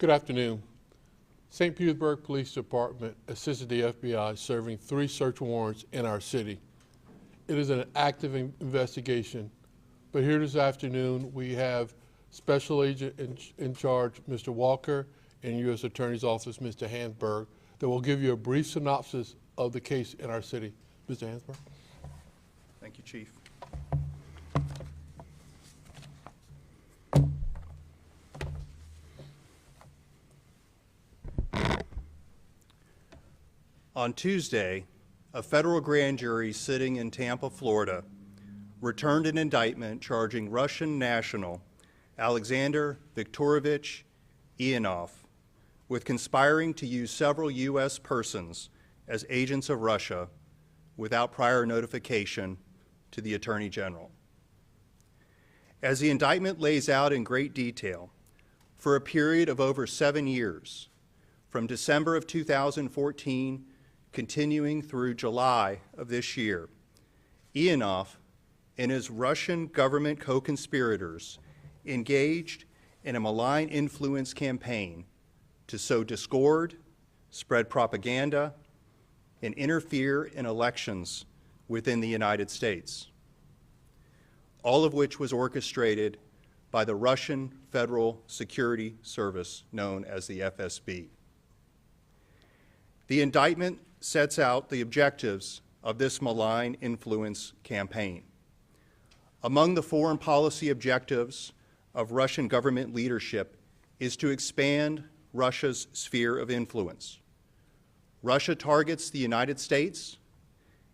Good afternoon. St. Petersburg Police Department assisted the FBI serving 3 search warrants in our city. It is an active investigation, but here this afternoon we have Special Agent in charge, Mr. Walker, and U.S. Attorney's Office, Mr. Hansberg, that will give you a brief synopsis of the case in our city. Mr. Hansberg. Thank you, Chief. On Tuesday, a federal grand jury sitting in Tampa, Florida, returned an indictment charging Russian national Alexander Viktorovich Ionov with conspiring to use several U.S. persons as agents of Russia without prior notification to the Attorney General. As the indictment lays out in great detail, for a period of over 7 years, from December of 2014 continuing through July of this year, Ionov and his Russian government co-conspirators engaged in a malign influence campaign to sow discord, spread propaganda, and interfere in elections within the United States, all of which was orchestrated by the Russian Federal Security Service known as the FSB. The indictment sets out the objectives of this malign influence campaign. Among the foreign policy objectives of Russian government leadership is to expand Russia's sphere of influence. Russia targets the United States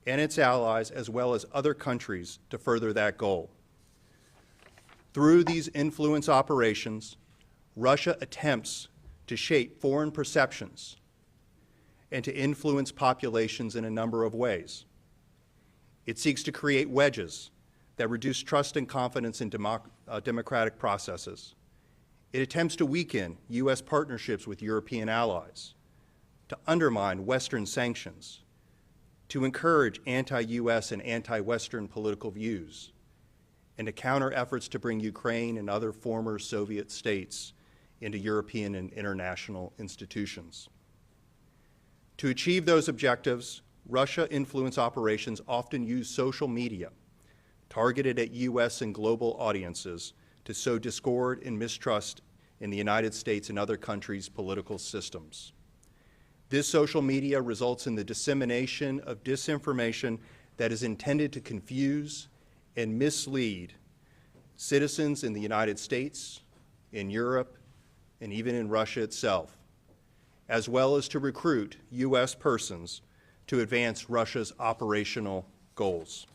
and its allies as well as other countries to further that goal. Through these influence operations, Russia attempts to shape foreign perceptions and to influence populations in a number of ways. It seeks to create wedges that reduce trust and confidence in democratic processes. It attempts to weaken U.S. partnerships with European allies, to undermine Western sanctions, to encourage anti-U.S. and anti-Western political views, and to counter efforts to bring Ukraine and other former Soviet states into European and international institutions. To achieve those objectives, Russia influence operations often use social media targeted at U.S. and global audiences to sow discord and mistrust in the United States and other countries' political systems. This social media results in the dissemination of disinformation that is intended to confuse and mislead citizens in the United States, in Europe, and even in Russia itself, as well as to recruit U.S. persons to advance Russia's operational goals.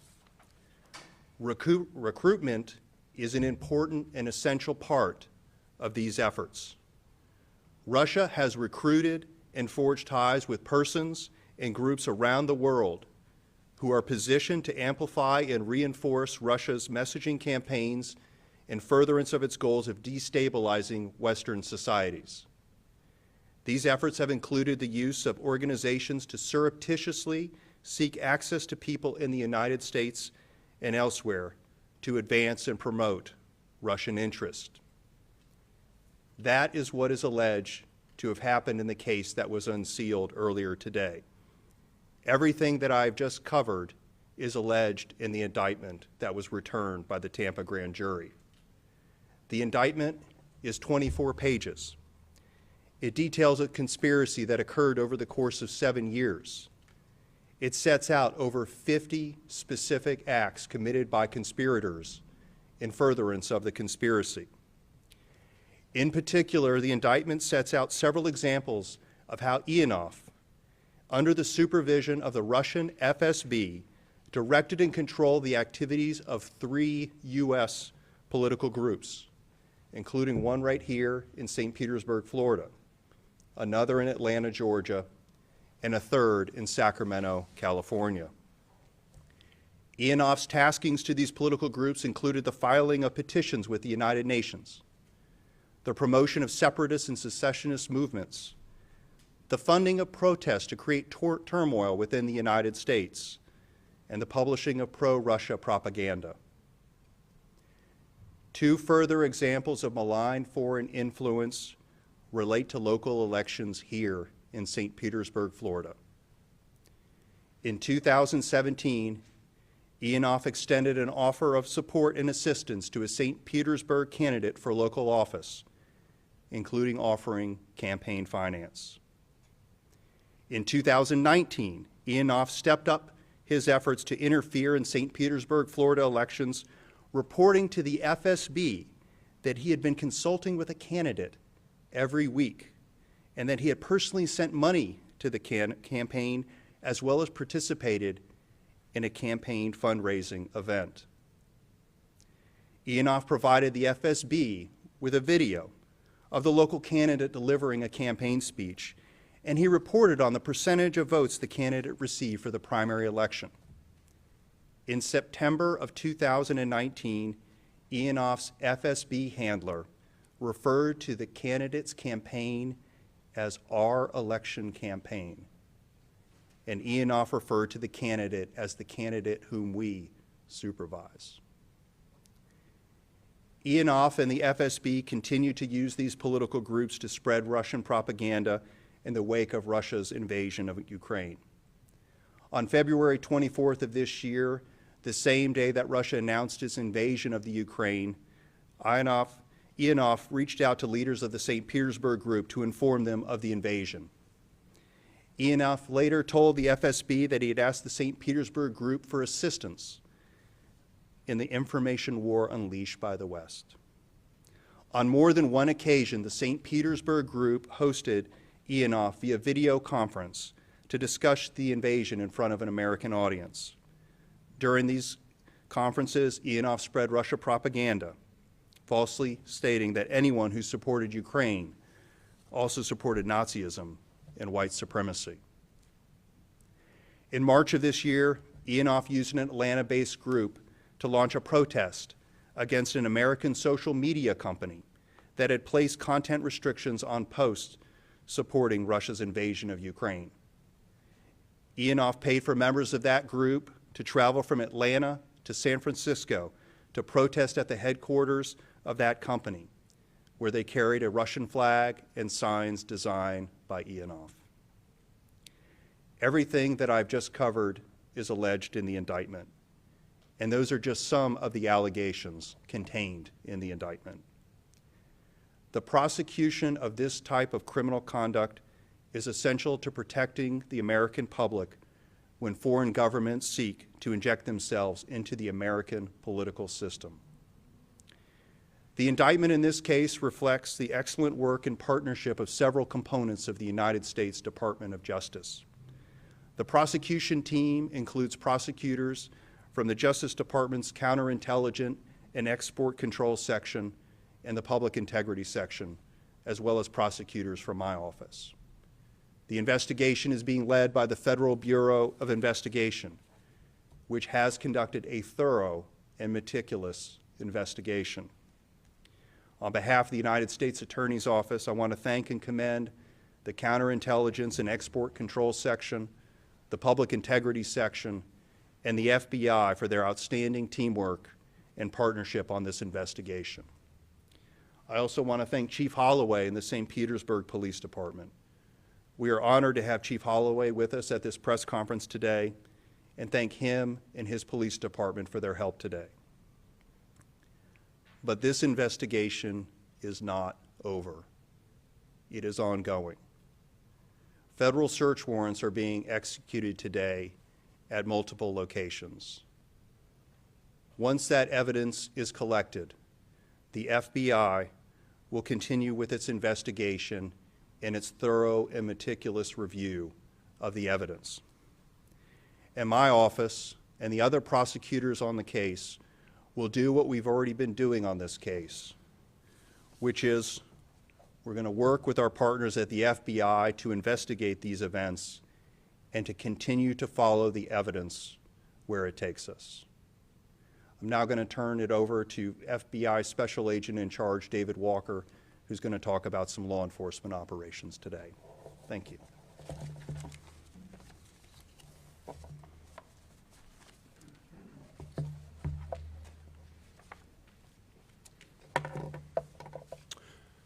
Recruitment is an important and essential part of these efforts. Russia has recruited and forged ties with persons and groups around the world who are positioned to amplify and reinforce Russia's messaging campaigns in furtherance of its goals of destabilizing Western societies. These efforts have included the use of organizations to surreptitiously seek access to people in the United States and elsewhere to advance and promote Russian interest. That is what is alleged to have happened in the case that was unsealed earlier today. Everything that I've just covered is alleged in the indictment that was returned by the Tampa grand jury. The indictment is 24 pages. It details a conspiracy that occurred over the course of 7 years. It sets out over 50 specific acts committed by conspirators in furtherance of the conspiracy. In particular, the indictment sets out several examples of how Ionov, under the supervision of the Russian FSB, directed and controlled the activities of 3 U.S. political groups, including one right here in St. Petersburg, Florida, another in Atlanta, Georgia, and a third in Sacramento, California. Ionov's taskings to these political groups included the filing of petitions with the United Nations, the promotion of separatist and secessionist movements, the funding of protests to create turmoil within the United States, and the publishing of pro-Russia propaganda. 2 further examples of malign foreign influence relate to local elections here in St. Petersburg, Florida. In 2017, Ionoff extended an offer of support and assistance to a St. Petersburg candidate for local office, including offering campaign finance. In 2019, Ionoff stepped up his efforts to interfere in St. Petersburg, Florida elections, reporting to the FSB that he had been consulting with a candidate every week and that he had personally sent money to the campaign as well as participated in a campaign fundraising event. Ionoff provided the FSB with a video of the local candidate delivering a campaign speech, and he reported on the percentage of votes the candidate received for the primary election. In September of 2019, Ionoff's FSB handler referred to the candidate's campaign as our election campaign, and Ionoff referred to the candidate as the candidate whom we supervise. Ionoff and the FSB continue to use these political groups to spread Russian propaganda in the wake of Russia's invasion of Ukraine. On February 24th of this year, the same day that Russia announced its invasion of the Ukraine, Ionoff reached out to leaders of the St. Petersburg group to inform them of the invasion. Ionoff later told the FSB that he had asked the St. Petersburg group for assistance in the information war unleashed by the West. On more than one occasion, the St. Petersburg group hosted Ionoff via video conference to discuss the invasion in front of an American audience. During these conferences, Ionoff spread Russia propaganda, falsely stating that anyone who supported Ukraine also supported Nazism and white supremacy. In March of this year, Ionoff used an Atlanta-based group to launch a protest against an American social media company that had placed content restrictions on posts supporting Russia's invasion of Ukraine. Ionoff paid for members of that group to travel from Atlanta to San Francisco to protest at the headquarters of that company, where they carried a Russian flag and signs designed by Ionoff. Everything that I've just covered is alleged in the indictment, and those are just some of the allegations contained in the indictment. The prosecution of this type of criminal conduct is essential to protecting the American public when foreign governments seek to inject themselves into the American political system. The indictment in this case reflects the excellent work and partnership of several components of the United States Department of Justice. The prosecution team includes prosecutors from the Justice Department's Counterintelligence and Export Control Section and the Public Integrity Section, as well as prosecutors from my office. The investigation is being led by the Federal Bureau of Investigation, which has conducted a thorough and meticulous investigation. On behalf of the United States Attorney's Office, I want to thank and commend the Counterintelligence and Export Control Section, the Public Integrity Section, and the FBI for their outstanding teamwork and partnership on this investigation. I also want to thank Chief Holloway and the St. Petersburg Police Department. We are honored to have Chief Holloway with us at this press conference today, and thank him and his police department for their help today. But this investigation is not over. It is ongoing. Federal search warrants are being executed today at multiple locations. Once that evidence is collected, the FBI will continue with its investigation and its thorough and meticulous review of the evidence. And my office and the other prosecutors on the case will do what we've already been doing on this case, which is we're going to work with our partners at the FBI to investigate these events and to continue to follow the evidence where it takes us. I'm now going to turn it over to FBI Special Agent in Charge, David Walker, who's going to talk about some law enforcement operations today. Thank you.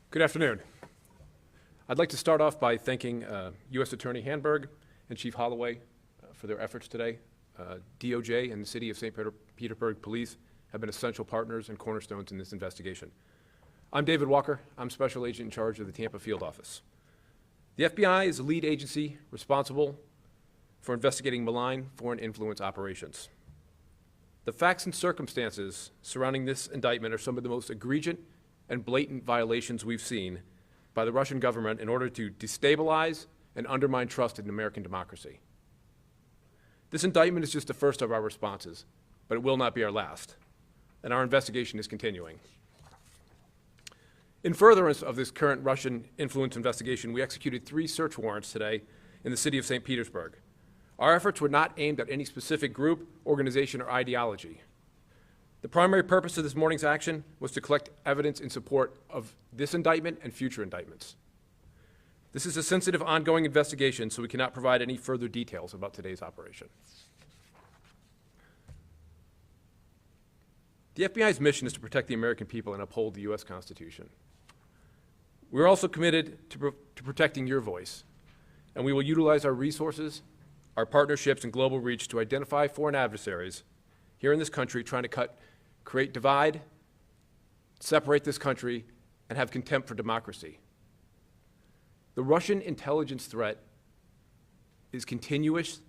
Good afternoon. I'd like to start off by thanking U.S. Attorney Handberg and Chief Holloway for their efforts today. DOJ and the City of St. Petersburg Police have been essential partners and cornerstones in this investigation. I'm David Walker. I'm Special Agent in charge of the Tampa Field Office. The FBI is the lead agency responsible for investigating malign foreign influence operations. The facts and circumstances surrounding this indictment are some of the most egregious and blatant violations we've seen by the Russian government in order to destabilize and undermine trust in American democracy. This indictment is just the first of our responses, but it will not be our last, and our investigation is continuing. In furtherance of this current Russian influence investigation, we executed 3 search warrants today in the city of St. Petersburg. Our efforts were not aimed at any specific group, organization, or ideology. The primary purpose of this morning's action was to collect evidence in support of this indictment and future indictments. This is a sensitive, ongoing investigation, so we cannot provide any further details about today's operation. The FBI's mission is to protect the American people and uphold the U.S. Constitution. We're also committed to protecting your voice, and we will utilize our resources, our partnerships, and global reach to identify foreign adversaries here in this country trying to create divide, separate this country, and have contempt for democracy. The Russian intelligence threat is continuous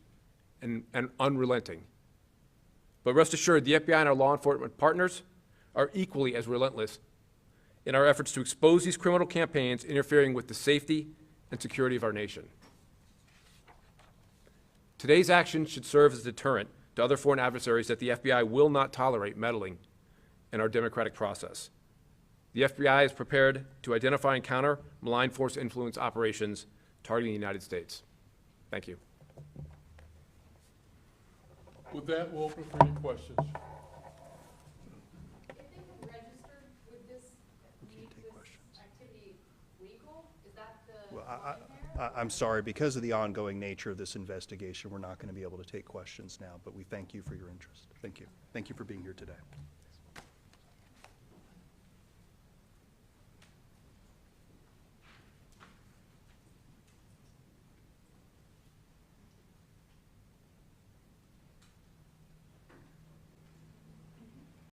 and unrelenting. But rest assured, the FBI and our law enforcement partners are equally as relentless in our efforts to expose these criminal campaigns interfering with the safety and security of our nation. Today's action should serve as a deterrent to other foreign adversaries that the FBI will not tolerate meddling in our democratic process. The FBI is prepared to identify and counter malign force influence operations targeting the United States. Thank you. With that, we'll open for any questions. If they have registered with this, make this activity legal, is that the Well, line there? I'm sorry, because of the ongoing nature of this investigation, we're not going to be able to take questions now, but we thank you for your interest. Thank you. Thank you for being here today.